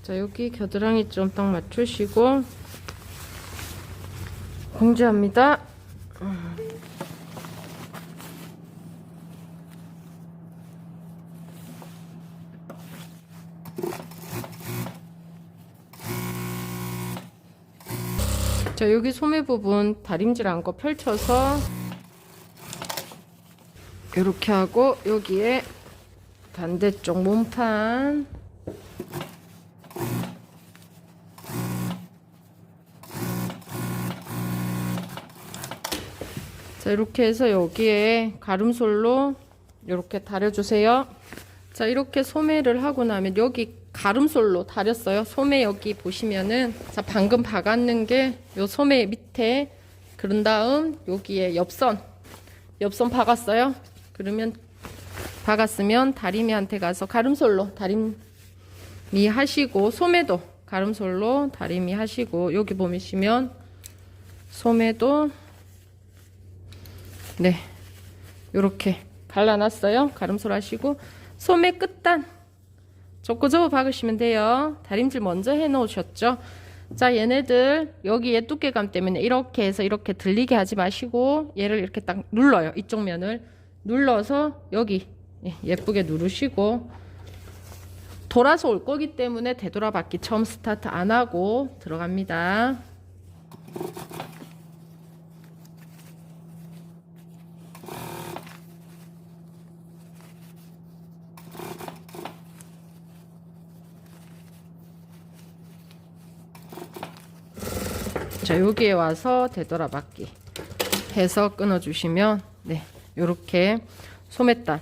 자, 여기 겨드랑이 좀 딱 맞추시고 공지합니다. 자, 여기 소매 부분 다림질 한 거 펼쳐서 이렇게 하고 여기에 반대쪽 몸판 자, 이렇게 해서 여기에 가름솔로 이렇게 다려주세요. 자, 이렇게 소매를 하고 나면 여기 가름솔로 다렸어요. 소매 여기 보시면은 자, 방금 박았는 게 요 소매 밑에, 그런 다음 여기에 옆선 박았어요. 그러면 박았으면 다리미한테 가서 가름솔로 다리미 하시고, 소매도 가름솔로 다리미 하시고, 여기 보시면 소매도 네, 요렇게 갈라놨어요. 가름솔 하시고 소매 끝단 접고 박으시면 돼요. 다림질 먼저 해 놓으셨죠? 자, 얘네들 여기에 두께감 때문에 이렇게 해서 이렇게 들리게 하지 마시고 얘를 이렇게 딱 눌러요. 이쪽 면을 눌러서 여기 예쁘게 누르시고, 돌아서 올 거기 때문에 되돌아받기 처음 스타트 안 하고 들어갑니다. 자, 여기에 와서 되돌아받기 해서 끊어주시면 네, 요렇게 소매단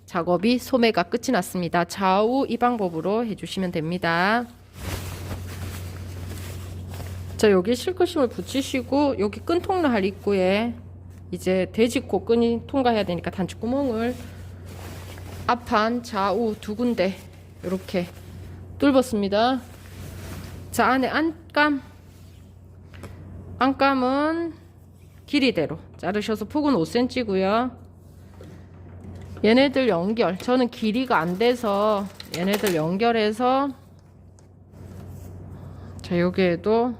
작업이, 소매가 끝이 났습니다. 좌우 이 방법으로 해주시면 됩니다. 자, 여기 실크심을 붙이시고 여기 끈통날 입구에 이제 돼지코 끈이 통과해야 되니까 단추구멍을 앞판 좌우 두 군데 이렇게 뚫었습니다. 자, 안에 안감은 길이대로 자르셔서 폭은 5cm고요. 얘네들 연결, 저는 길이가 안 돼서 얘네들 연결해서 자, 여기에도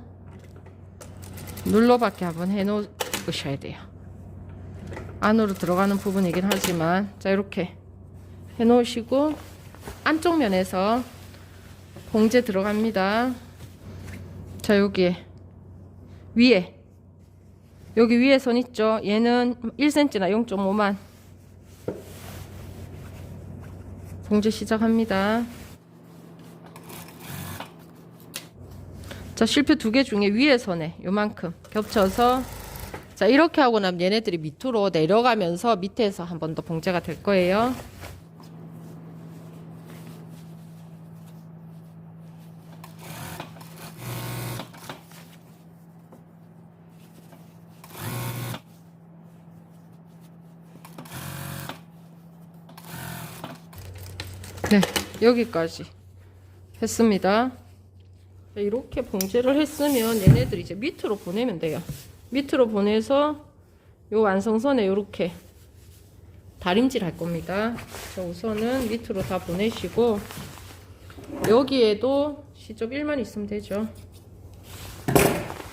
눌러받기 한번 해 놓으셔야 돼요. 안으로 들어가는 부분이긴 하지만 자, 이렇게 해 놓으시고 안쪽 면에서 봉제 들어갑니다. 자, 여기에 위에 여기 위에 선 있죠? 얘는 1cm나 0.5만 봉제 시작합니다. 자, 실표 2개 중에 위에 선에 요만큼 겹쳐서 자, 이렇게 하고 나면 얘네들이 밑으로 내려가면서 밑에서 한 번 더 봉제가 될 거예요. 네, 여기까지 했습니다. 이렇게 봉제를 했으면 얘네들 이제 밑으로 보내면 돼요. 밑으로 보내서 요 완성선에 이렇게 다림질 할 겁니다. 자, 우선은 밑으로 다 보내시고 여기에도 시접 1만 있으면 되죠.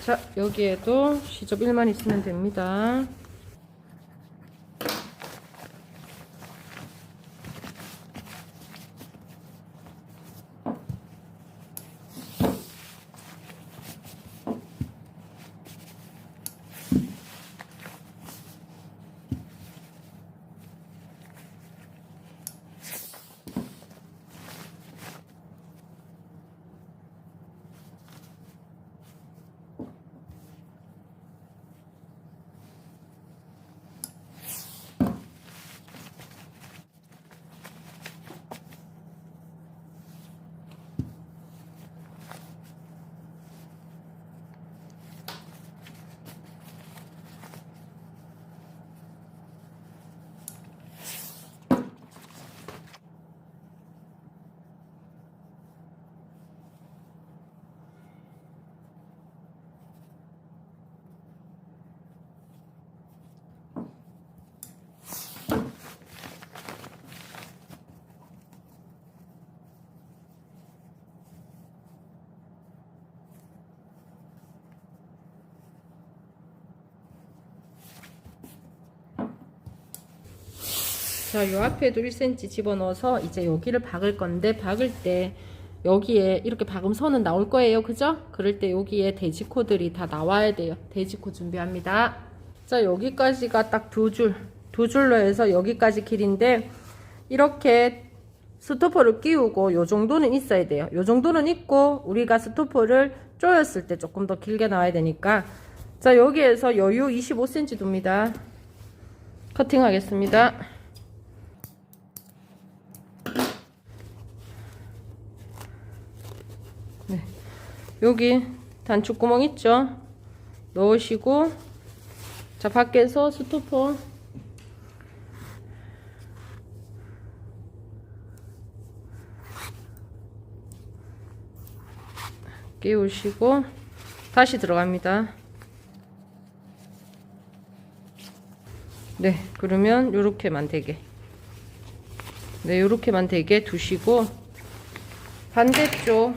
자, 여기에도 시접 1만 있으면 됩니다. 자, 요 앞에도 1cm 집어넣어서 이제 여기를 박을 건데, 박을 때 여기에 이렇게 박음 선은 나올 거예요. 그죠? 그럴 때 여기에 대지코들이 다 나와야 돼요. 대지코 준비합니다. 자, 여기까지가 딱 두 줄로 해서 여기까지 길인데, 이렇게 스토퍼를 끼우고 요 정도는 있어야 돼요. 요 정도는 있고 우리가 스토퍼를 조였을 때 조금 더 길게 나와야 되니까, 자, 여기에서 여유 25cm 둡니다. 커팅 하겠습니다. 네. 여기 단축구멍 있죠? 넣으시고, 자, 밖에서 스토퍼 끼우시고 다시 들어갑니다. 네, 그러면 요렇게만 되게, 네, 요렇게만 되게 두시고, 반대쪽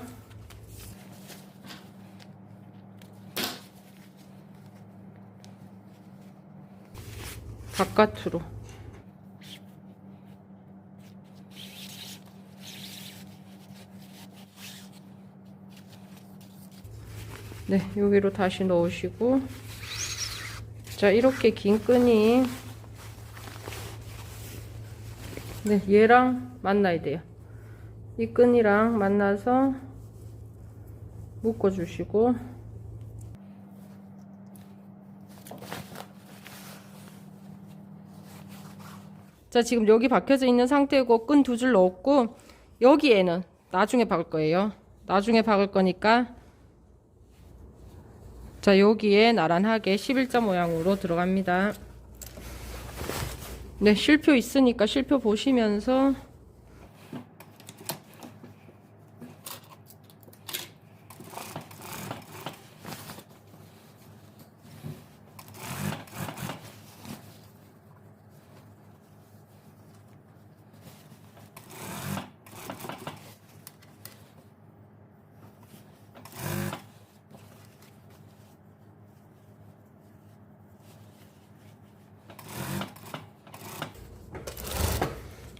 바깥으로, 네, 여기로 다시 넣으시고, 자, 이렇게 긴 끈이, 네, 얘랑 만나야 돼요. 이 끈이랑 만나서 묶어주시고, 자, 지금 여기 박혀져 있는 상태고 끈 두 줄 넣었고, 여기에는 나중에 박을 거예요. 나중에 박을 거니까, 자, 여기에 나란하게 11자 모양으로 들어갑니다. 네, 실표 있으니까 실표 보시면서,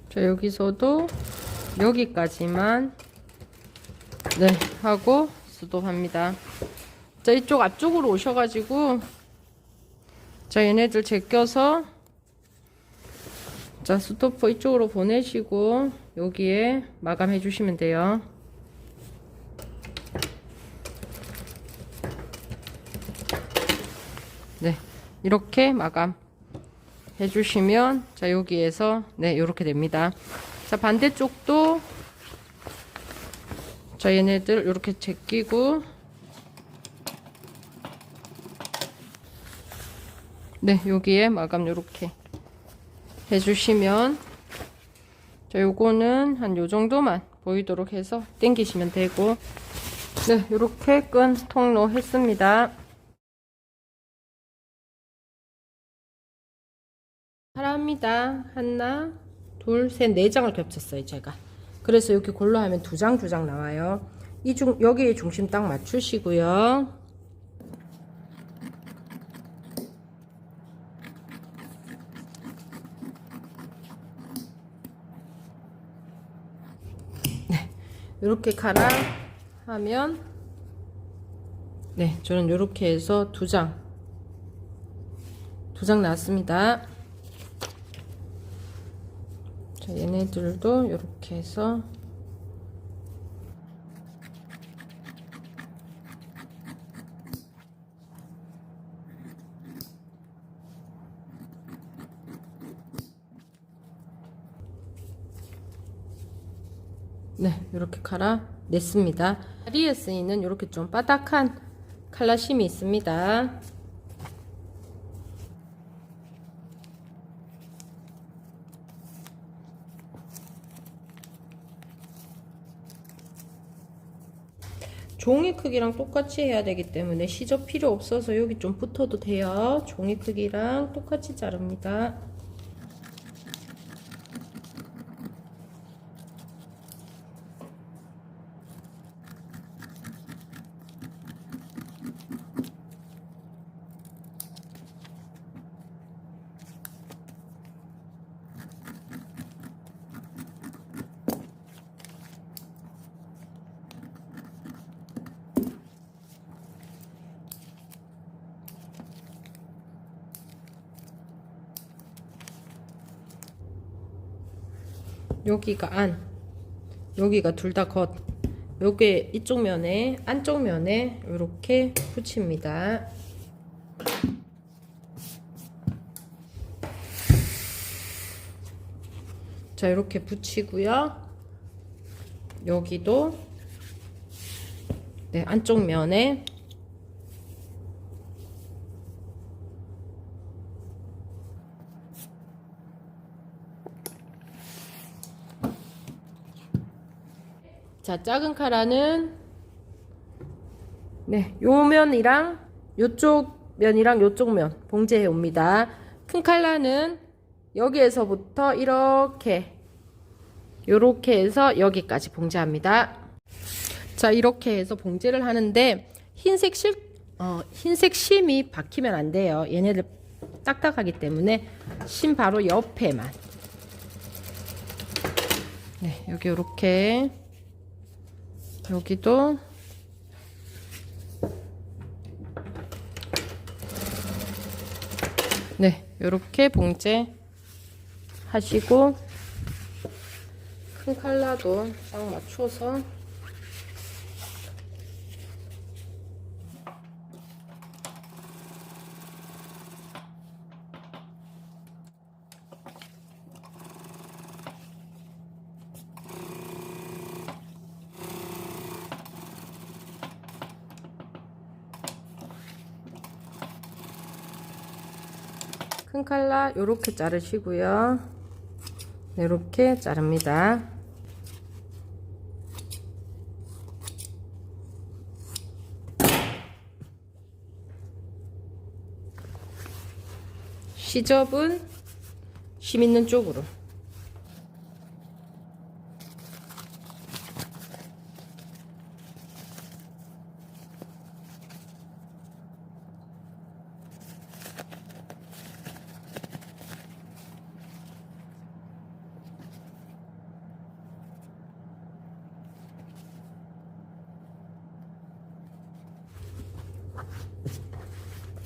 자, 여기서도 여기까지만, 네, 하고 스톱합니다. 자, 이쪽 앞쪽으로 오셔가지고, 자, 얘네들 제껴서, 자, 스토퍼 이쪽으로 보내시고 여기에 마감해 주시면 돼요. 네, 이렇게 마감 해주시면, 자, 여기에서, 네, 이렇게 됩니다. 자, 반대쪽도, 자, 얘네들 이렇게 제끼고, 네, 여기에 마감 이렇게 해주시면, 자, 요거는 한 요 정도만 보이도록 해서 당기시면 되고, 네, 이렇게 끈 통로 했습니다. 하나입니다. 하나, 둘, 셋, 네 장을 겹쳤어요, 제가. 그래서 이렇게 골로 하면 두 장 나와요. 여기에 중심 딱 맞추시고요. 네, 이렇게 가라 하면, 네, 저는 이렇게 해서 두 장 나왔습니다. 자, 얘네들도 이렇게 해서, 네, 이렇게 갈아 냈습니다. 다리에 쓰이는 이렇게 좀 바닥한 칼라심이 있습니다. 종이 크기랑 똑같이 해야 되기 때문에 시접 필요 없어서 여기 좀 붙어도 돼요. 종이 크기랑 똑같이 자릅니다. 여기가 안, 여기가 둘 다 겉. 요게 이쪽 면에, 안쪽 면에 이렇게 붙입니다. 자, 이렇게 붙이고요. 여기도 네, 안쪽 면에 자, 작은 카라는 네, 요 면이랑 요쪽 면이랑 요쪽 면 봉제해 옵니다. 큰 칼라는 여기에서부터 이렇게 요렇게 해서 여기까지 봉제합니다. 자, 이렇게 해서 봉제를 하는데 흰색 심이 박히면 안 돼요. 얘네들 딱딱하기 때문에 심 바로 옆에만. 네, 여기 요렇게, 여기도 네, 요렇게 봉제 하시고, 큰 칼라도 딱 맞춰서 큰 칼라 요렇게 자르시고요. 이렇게 자릅니다. 시접은 심 있는 쪽으로.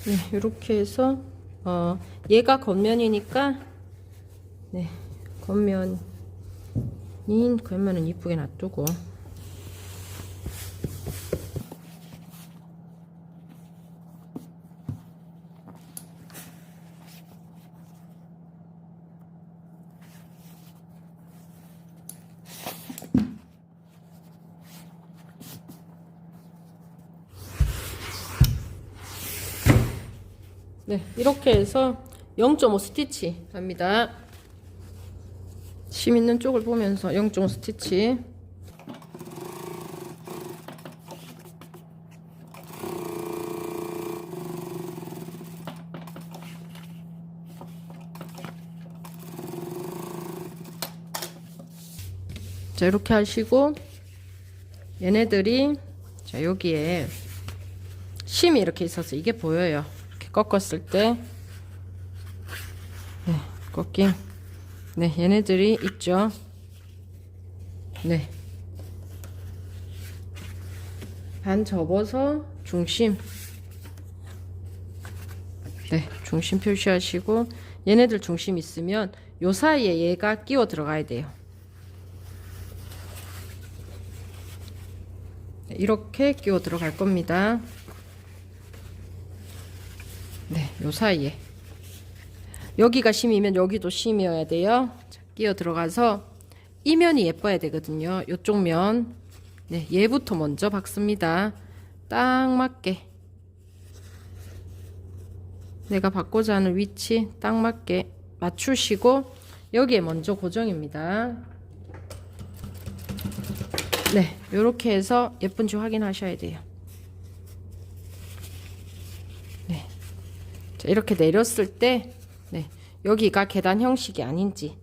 네, 이렇게 해서 얘가 겉면이니까 네, 겉면은 이쁘게 놔두고 네, 이렇게 해서 0.5 스티치 합니다. 심 있는 쪽을 보면서 0.5 스티치. 자, 이렇게 하시고 얘네들이 자, 여기에 심이 이렇게 있어서 이게 보여요. 꺾었을 때 네, 꺾인 네, 얘네들이 있죠. 네, 반 접어서 중심 네, 중심 표시하시고 얘네들 중심 있으면 요 사이에 얘가 끼워 들어가야 돼요. 네, 이렇게 끼워 들어갈 겁니다. 네, 요 사이에 여기가 심이면 여기도 심이어야 돼요. 자, 끼어 들어가서 이 면이 예뻐야 되거든요. 요쪽 면 네, 얘부터 먼저 박습니다. 딱 맞게 내가 받고자 하는 위치 딱 맞게 맞추시고 여기에 먼저 고정입니다. 네, 요렇게 해서 예쁜지 확인하셔야 돼요. 네, 자, 이렇게 내렸을 때 네, 여기가 계단 형식이 아닌지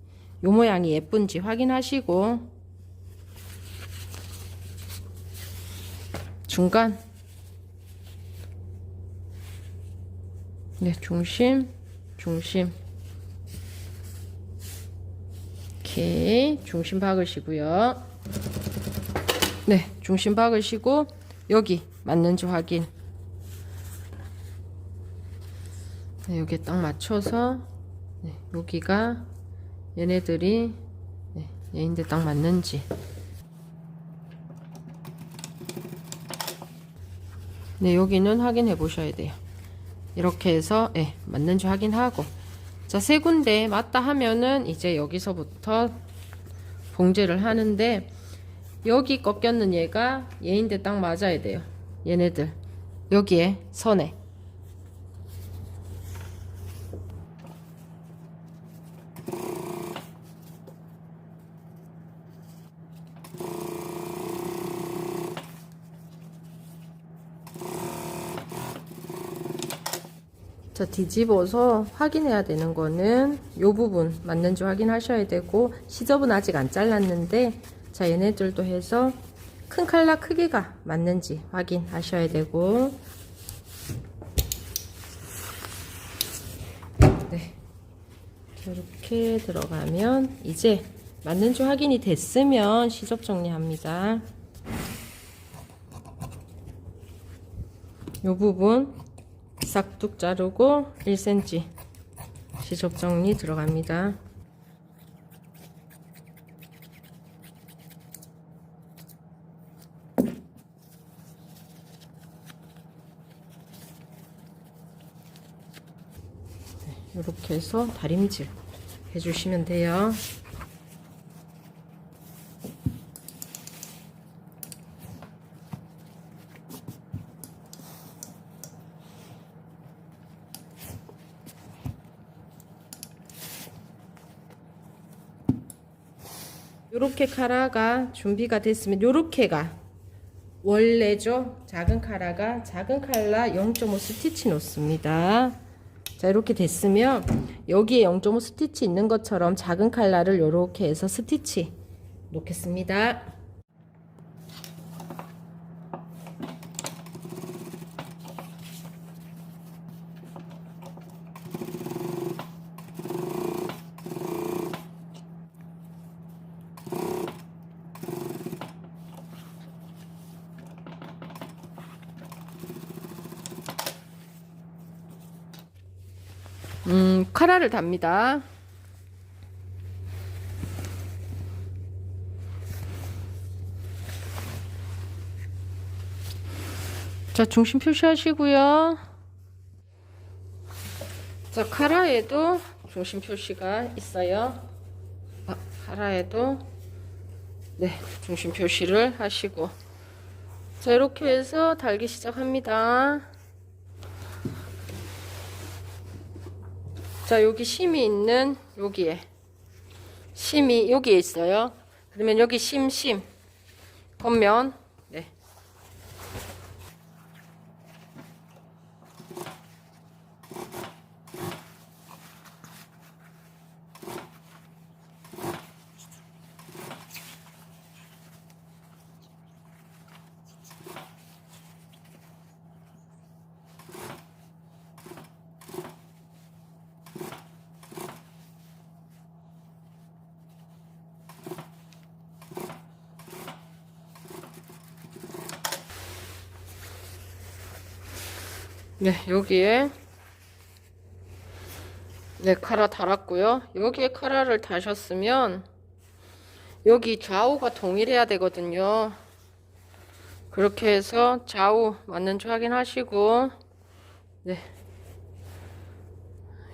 요 모양이 예쁜지 확인하시고 중간 네, 중심 이렇게 중심 박으시고요. 네, 중심 박으시고 여기 맞는지 확인. 네, 여기에 딱 맞춰서 네, 여기가 얘네들이 네, 얘인데 딱 맞는지. 네, 여기는 확인해 보셔야 돼요. 이렇게 해서 맞는지 확인하고, 자, 세 군데 맞다 하면은 이제 여기서부터 봉제를 하는데, 여기 꺾였는 얘인데 딱 맞아야 돼요. 얘네들 여기에 선에. 자, 뒤집어서 확인해야 되는 거는 요 부분 맞는지 확인하셔야 되고, 시접은 아직 안 잘랐는데, 자, 얘네들도 해서 큰 칼라 크기가 맞는지 확인하셔야 되고, 네, 이렇게 들어가면 이제 맞는지 확인이 됐으면 시접 정리합니다. 요 부분 싹둑 자르고 1cm 시접 정리 들어갑니다. 이렇게 해서 다림질 해주시면 돼요. 요렇게 카라가 준비가 됐으면, 요렇게가 원래죠. 작은 칼라 0.5 스티치 놓습니다. 자, 이렇게 됐으면 여기에 0.5 스티치 있는 것처럼 작은 칼라를 요렇게 해서 스티치 놓겠습니다. 카라를 답니다. 자, 중심 표시하시고요. 자, 카라에도 중심 표시가 있어요. 카라에도 중심 표시를 하시고, 자, 이렇게 해서 달기 시작합니다. 자, 여기 심이 있는 심이 여기에 있어요. 그러면 여기 심 겉면, 여기에 카라 달았고요. 여기에 카라를 다셨으면 여기 좌우가 동일해야 되거든요. 그렇게 해서 좌우 맞는지 확인하시고,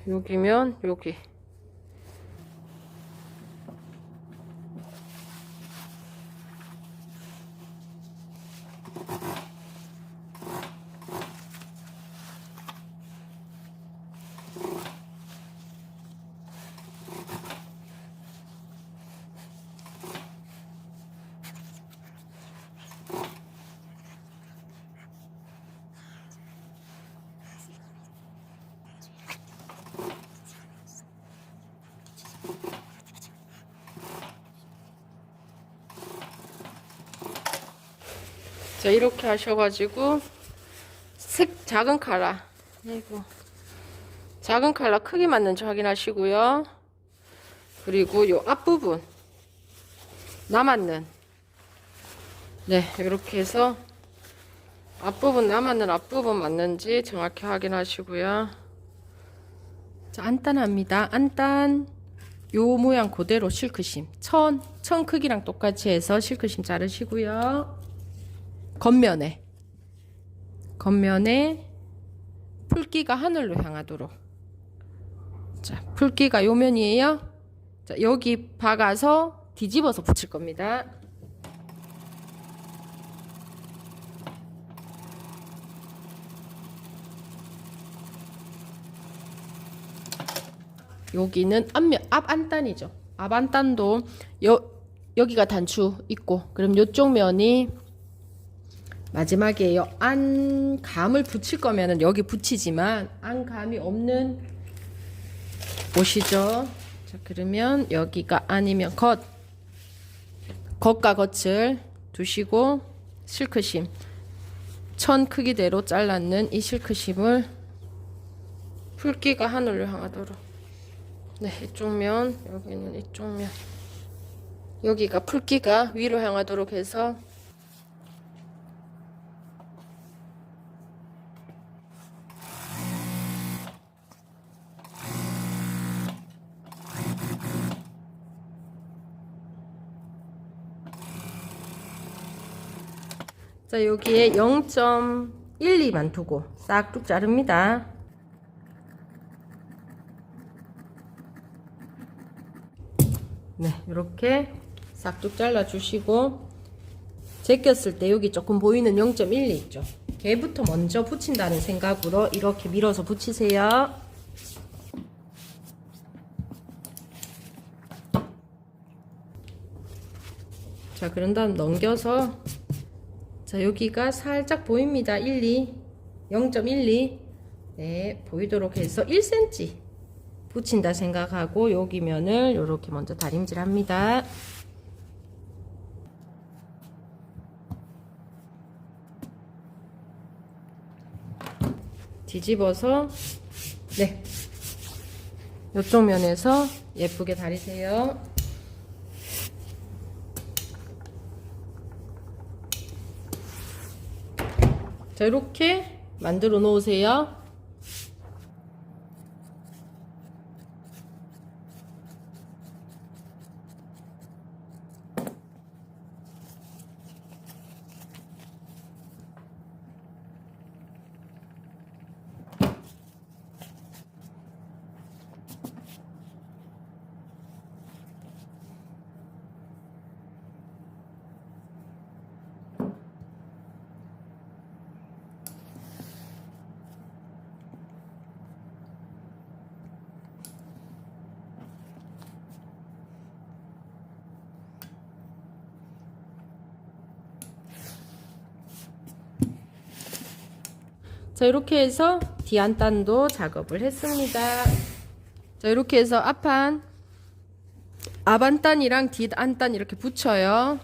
여기면 여기. 자, 이렇게 하셔가지고 작은 칼라, 작은 칼라 크기 맞는지 확인하시고요. 그리고 요 앞부분 남았는, 이렇게 해서 앞부분 남았는 앞부분 맞는지 정확히 확인하시고요. 자, 안단합니다. 안단 요 모양 그대로 실크심 천 크기랑 똑같이 해서 실크심 자르시고요. 겉면에 풀기가 하늘로 향하도록. 자, 풀기가 요 면이에요. 자, 여기 박아서 뒤집어서 붙일 겁니다. 여기는 앞 안단이죠. 앞 안단도 여기가 단추 있고, 그럼 요쪽 면이 마지막에 안감을 붙일 거면은 여기 붙이지만 안감이 없는 옷이죠. 자, 그러면 여기가 아니면 겉과 겉을 두시고 실크심 천 크기대로 잘랐는 이 실크심을 풀기가 하늘을 향하도록. 네, 이쪽 면, 여기는 이쪽 면. 여기가 풀기가 위로 향하도록 해서 자, 여기에 0.12만 두고 싹둑 자릅니다. 네, 이렇게 싹둑 잘라주시고 제꼈을 때 여기 조금 보이는 0.12 있죠? 걔부터 먼저 붙인다는 생각으로 이렇게 밀어서 붙이세요. 자, 그런 다음 넘겨서 자, 여기가 살짝 보입니다. 0.12 네, 보이도록 해서 1cm 붙인다 생각하고 여기 면을 이렇게 먼저 다림질 합니다. 뒤집어서 네, 이쪽 면에서 예쁘게 다리세요. 자, 이렇게 만들어 놓으세요. 자, 이렇게 해서 뒤안단도 작업을 했습니다. 자, 이렇게 해서 앞안단이랑 뒷안단 이렇게 붙여요.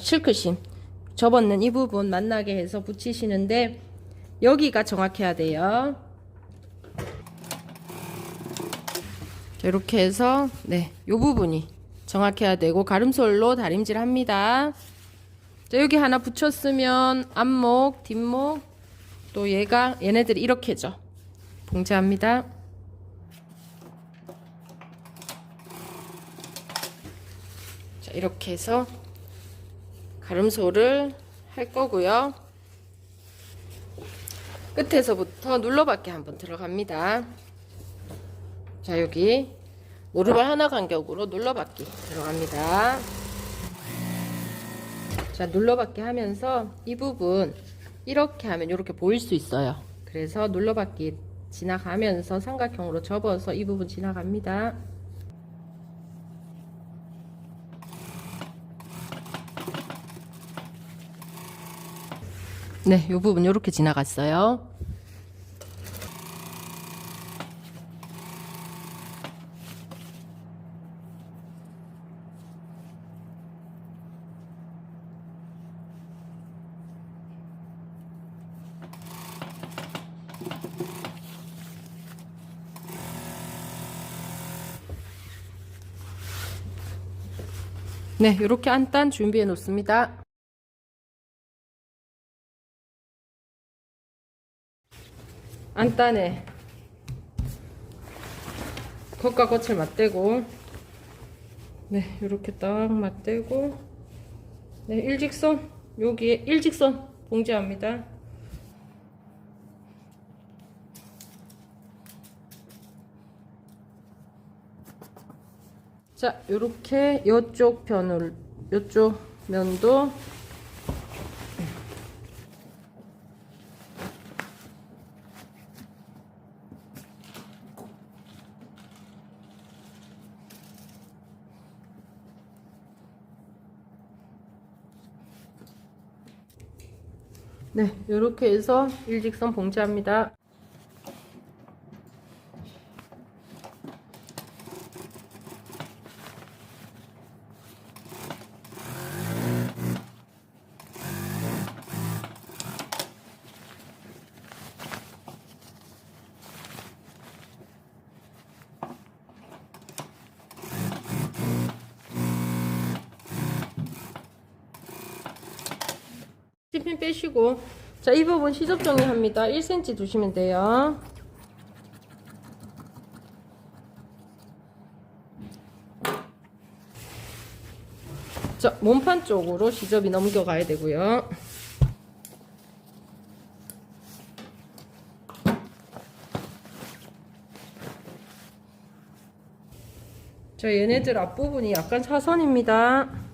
실크심 접었는 이 부분 만나게 해서 붙이시는데 여기가 정확해야 돼요. 자, 이렇게 해서 네, 요 부분이 정확해야 되고 가름솔로 다림질 합니다. 자, 여기 하나 붙였으면 앞목, 뒷목 또 얘네들이 이렇게죠. 봉제합니다. 자, 이렇게 해서 가름소를 할 거고요. 끝에서부터 눌러받기 한번 들어갑니다. 자, 여기 오르발 하나 간격으로 눌러받기 들어갑니다. 자, 눌러받기 하면서 이 부분 이렇게 하면 이렇게 보일 수 있어요. 그래서 눌러받기 지나가면서 삼각형으로 접어서 이 부분 지나갑니다. 네, 이 부분 이렇게 지나갔어요. 네, 이렇게 안단 준비해 놓습니다. 안단에 겉과 겉을 맞대고, 네, 이렇게 딱 맞대고, 네, 일직선, 여기에 일직선 봉제합니다. 자, 요렇게 요쪽 편을, 요쪽 면도 네, 요렇게 해서 일직선 봉제합니다. 핀 빼시고, 자, 이 부분 시접 정리합니다. 1cm 두시면 돼요. 자, 몸판 쪽으로 시접이 넘겨가야 되고요. 자, 얘네들 앞부분이 약간 사선입니다.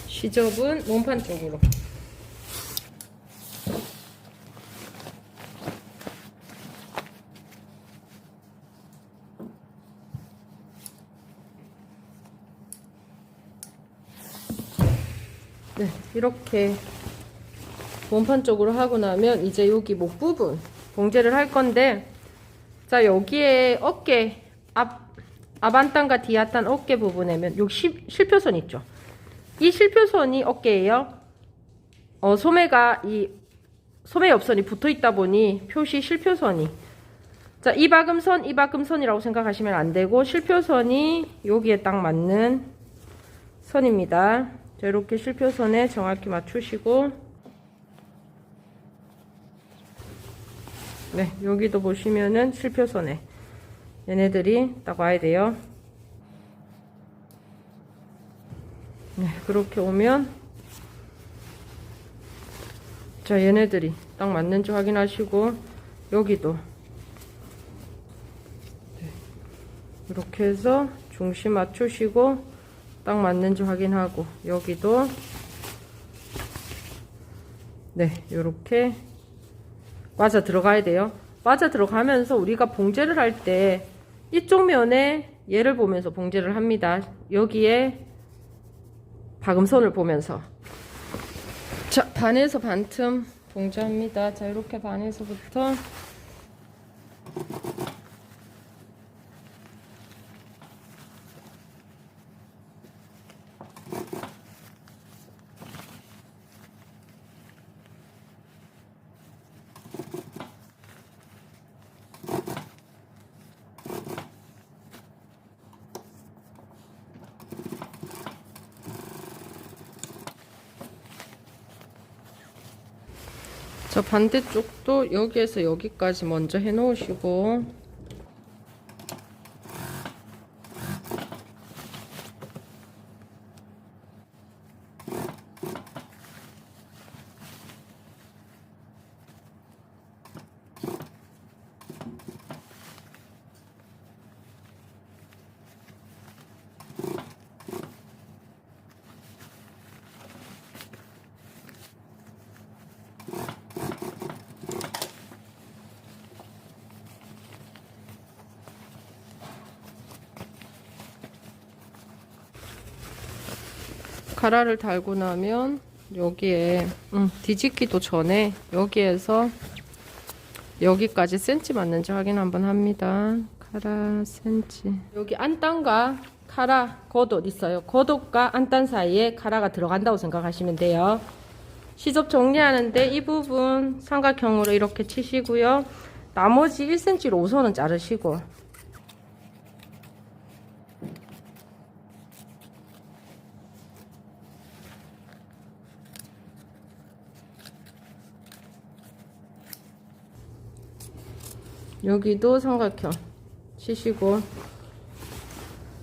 시접은 몸판 쪽으로. 네, 이렇게 몸판 쪽으로 하고 나면 이제 여기 목 부분 봉제를 할 건데, 자, 여기에 어깨 앞안단과 뒤안단 어깨 부분에면 여기 실표선 있죠. 이 실표선이 어깨예요. 소매가 소매 옆선이 붙어 있다 보니 표시 실표선이, 자, 이박음선이라고 생각하시면 안 되고, 실표선이 여기에 딱 맞는 선입니다. 자, 이렇게 실표선에 정확히 맞추시고, 네, 여기도 보시면은 실표선에 얘네들이 딱 와야 돼요. 네, 그렇게 오면, 자, 얘네들이 딱 맞는지 확인하시고, 여기도 네, 이렇게 해서 중심 맞추시고 딱 맞는지 확인하고, 여기도 네, 요렇게 맞아 들어가야 돼요. 맞아 들어가면서 우리가 봉제를 할 때 이쪽 면에 얘를 보면서 봉제를 합니다. 여기에 박음선을 보면서. 자, 반에서 반틈 봉제합니다. 자, 이렇게 반에서부터 자, 반대쪽도 여기에서 여기까지 먼저 해 놓으시고, 가라를 달고 나면 여기에 뒤집기도 전에 여기에서 여기까지 센치 맞는지 확인 한번 합니다. 카라 센치. 여기 안단과 카라 겉옷 있어요. 겉옷과 안단 사이에 카라가 들어간다고 생각하시면 돼요. 시접 정리하는데 이 부분 삼각형으로 이렇게 치시고요. 나머지 1cm로 우선은 자르시고, 여기도 삼각형 치시고,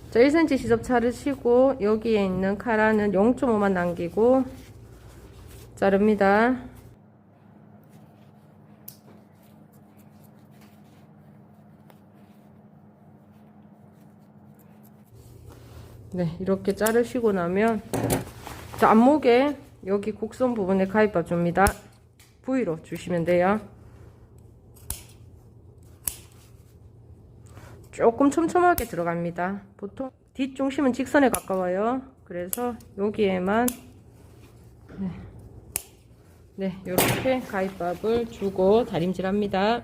자, 1cm 시접 자르시고 여기에 있는 카라는 0.5만 남기고 자릅니다. 네, 이렇게 자르시고 나면, 자, 앞목에 여기 곡선 부분에 가위바 줍니다. V로 주시면 돼요. 조금 촘촘하게 들어갑니다. 보통 뒷중심은 직선에 가까워요. 그래서 여기에만 네, 이렇게 가위밥을 주고 다림질합니다.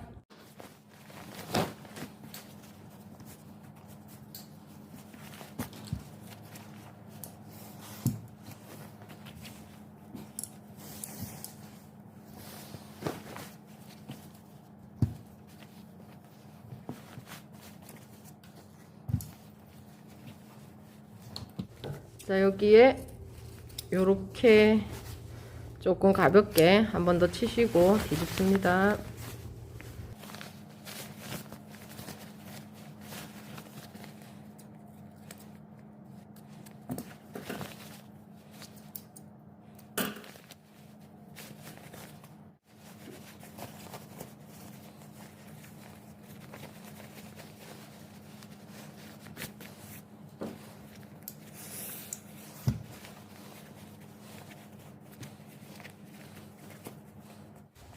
자, 여기에 요렇게 조금 가볍게 한 번 더 치시고 뒤집습니다.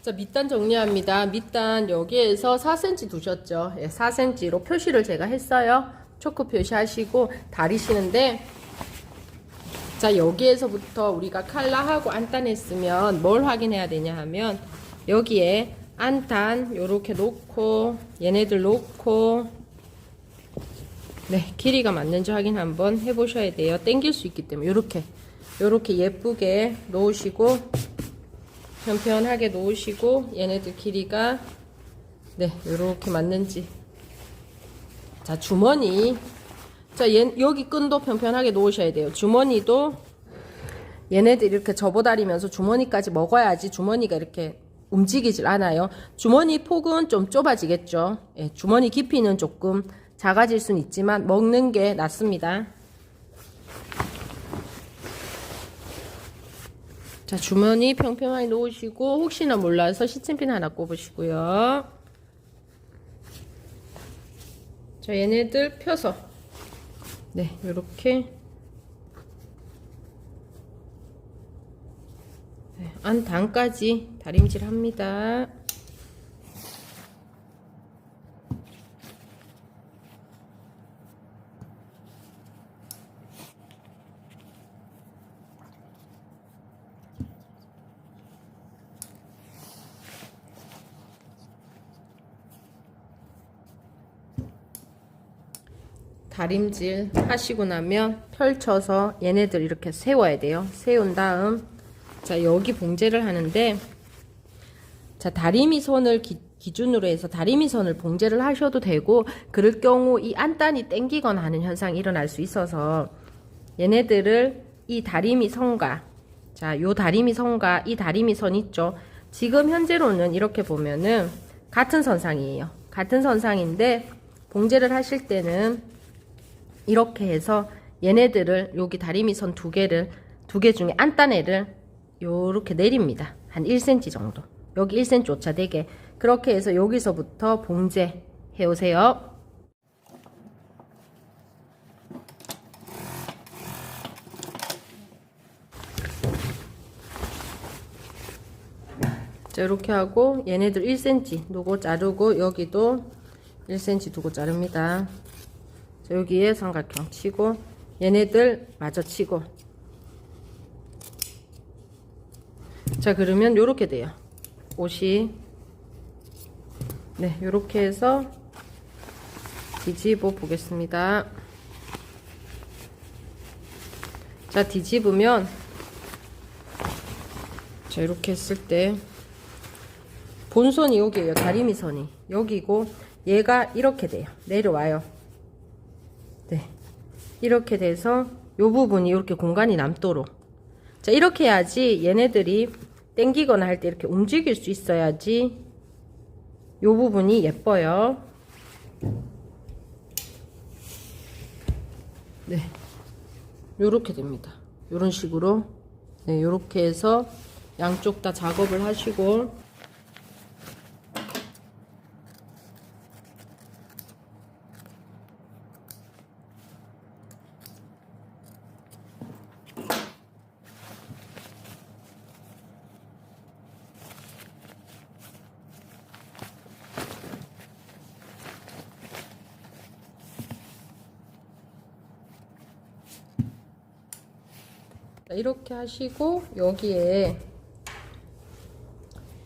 자, 밑단 정리합니다. 밑단 여기에서 4cm 두셨죠. 예, 4cm로 표시를 제가 했어요. 초크 표시하시고 다리시는데, 자, 여기에서부터 우리가 칼라하고 안단 했으면 뭘 확인해야 되냐 하면, 여기에 안단 요렇게 놓고 얘네들 놓고, 네, 길이가 맞는지 확인 한번 해보셔야 돼요. 당길 수 있기 때문에 요렇게 예쁘게 놓으시고, 편편하게 놓으시고, 얘네들 길이가 네, 요렇게 맞는지. 자, 주머니, 자, 여기 끈도 편편하게 놓으셔야 돼요. 주머니도 얘네들 이렇게 접어다리면서 주머니까지 먹어야지 주머니가 이렇게 움직이질 않아요. 주머니 폭은 좀 좁아지겠죠. 예, 주머니 깊이는 조금 작아질 수는 있지만 먹는 게 낫습니다. 자, 주머니 평평하게 놓으시고, 혹시나 몰라서 시침핀 하나 꼽으시고요. 자, 얘네들 펴서 네, 요렇게 네, 안단까지 다림질 합니다. 다림질 하시고 나면 펼쳐서 얘네들 이렇게 세워야 돼요. 세운 다음, 자, 여기 봉제를 하는데, 자, 다리미 선을 기준으로 해서 다리미 선을 봉제를 하셔도 되고, 그럴 경우 이 안단이 땡기거나 하는 현상이 일어날 수 있어서 얘네들을 이 다리미 선과, 자, 요 다리미 선과 이 다리미 선 있죠. 지금 현재로는 이렇게 보면은 같은 선상이에요. 같은 선상인데 봉제를 하실 때는 이렇게 해서 얘네들을 여기 다리미선 두 개 중에 안단애를 요렇게 내립니다. 한 1cm 정도. 여기 1cm 오차 되게. 그렇게 해서 여기서부터 봉제 해오세요. 자, 이렇게 하고 얘네들 1cm 두고 자르고, 여기도 1cm 두고 자릅니다. 자, 여기에 삼각형 치고 얘네들 마저 치고. 자, 그러면 요렇게 돼요. 옷이 네, 요렇게 해서 뒤집어 보겠습니다. 자, 뒤집으면 자, 이렇게 했을 때 본선이 여기에요. 다리미선이 여기고 얘가 이렇게 돼요. 내려와요. 네, 이렇게 돼서 요 부분이 이렇게 공간이 남도록. 자, 이렇게 해야지 얘네들이 당기거나 할 때 이렇게 움직일 수 있어야지 요 부분이 예뻐요. 네, 요렇게 됩니다. 요런 식으로. 네, 요렇게 해서 양쪽 다 작업을 하시고, 이렇게 하시고 여기에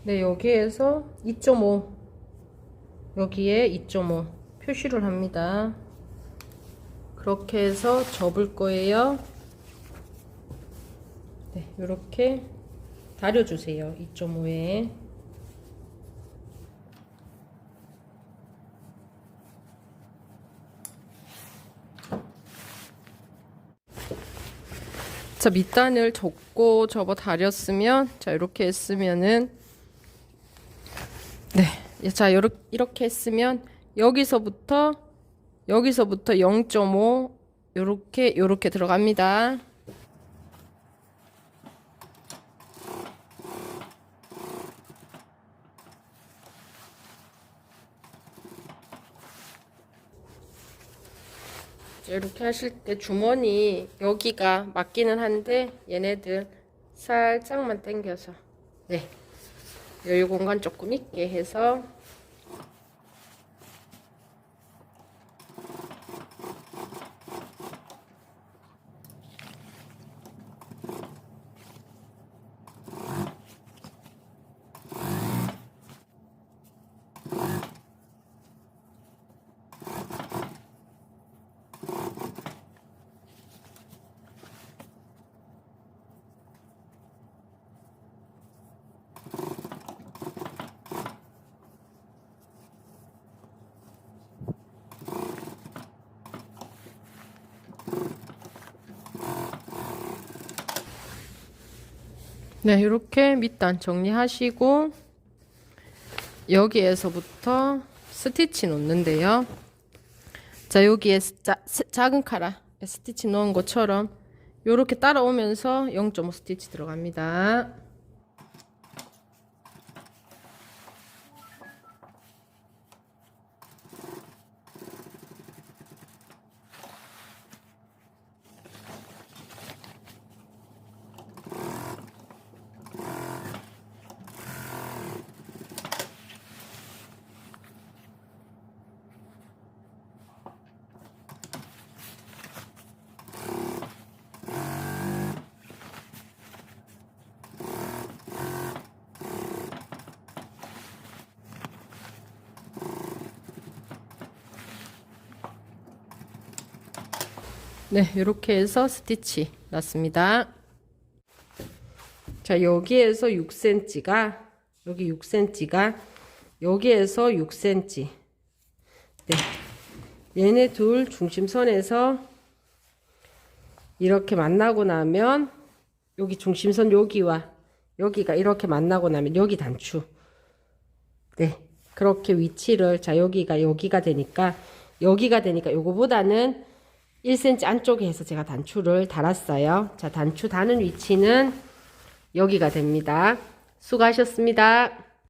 네, 여기에서 2.5 여기에 2.5 표시를 합니다. 그렇게 해서 접을 거예요. 네, 이렇게 다려주세요. 2.5에 자, 밑단을 접고 접어 다렸으면, 자, 이렇게 했으면은, 네, 자, 이렇게 했으면 여기서부터 0.5 요렇게 들어갑니다. 이렇게 하실 때 주머니 여기가 맞기는 한데 얘네들 살짝만 당겨서 네, 여유 공간 조금 있게 해서 네, 이렇게 밑단 정리하시고 여기에서부터 스티치 놓는데요. 자, 여기에 작은 카라 스티치 넣은 것처럼 이렇게 따라오면서 0.5 스티치 들어갑니다. 네, 이렇게 해서 스티치 났습니다. 자, 여기에서 6cm가 여기 6cm가 여기에서 6cm. 네, 얘네 둘 중심선에서 이렇게 만나고 나면 여기 중심선 여기와 여기가 이렇게 만나고 나면 여기 단추. 네, 그렇게 위치를 자 여기가 되니까 요거보다는 1cm 안쪽에 해서 제가 단추를 달았어요. 자, 단추 다는 위치는 여기가 됩니다. 수고하셨습니다.